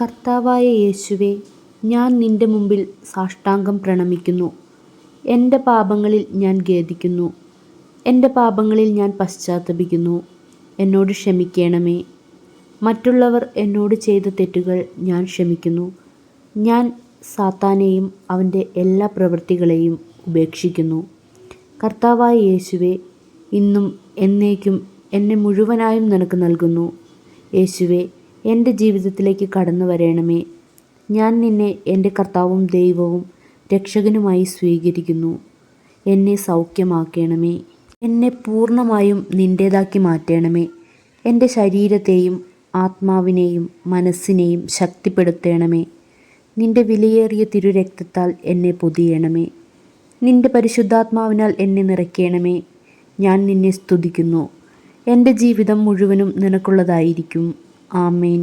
കർത്താവായ യേശുവേ, ഞാൻ നിന്റെ മുമ്പിൽ സാഷ്ടാംഗം പ്രണമിക്കുന്നു. എൻ്റെ പാപങ്ങളിൽ ഞാൻ ഖേദിക്കുന്നു. എൻ്റെ പാപങ്ങളിൽ ഞാൻ പശ്ചാത്തപിക്കുന്നു. എന്നോട് ക്ഷമിക്കണമേ. മറ്റുള്ളവർ എന്നോട് ചെയ്ത തെറ്റുകൾ ഞാൻ ക്ഷമിക്കുന്നു. ഞാൻ സാത്താനെയും അവൻ്റെ എല്ലാ പ്രവൃത്തികളെയും ഉപേക്ഷിക്കുന്നു. കർത്താവായ യേശുവേ, ഇന്നും എന്നേക്കും എന്നെ മുഴുവനായും നിനക്ക് നൽകുന്നു. യേശുവേ, എൻ്റെ ജീവിതത്തിലേക്ക് കടന്നു വരണമേ. ഞാൻ നിന്നെ എൻ്റെ കർത്താവും ദൈവവും രക്ഷകനുമായി സ്വീകരിക്കുന്നു. എന്നെ സൗഖ്യമാക്കണമേ. എന്നെ പൂർണ്ണമായും നിൻ്റേതാക്കി മാറ്റണമേ. എൻ്റെ ശരീരത്തെയും ആത്മാവിനെയും മനസ്സിനെയും ശക്തിപ്പെടുത്തണമേ. നിൻ്റെ വിലയേറിയ തിരുരക്തത്താൽ എന്നെ പൊതിയണമേ. നിൻ്റെ പരിശുദ്ധാത്മാവിനാൽ എന്നെ നിറയ്ക്കണമേ. ഞാൻ നിന്നെ സ്തുതിക്കുന്നു. എൻ്റെ ജീവിതം മുഴുവനും നിനക്കുള്ളതായിരിക്കും. ആമേൻ.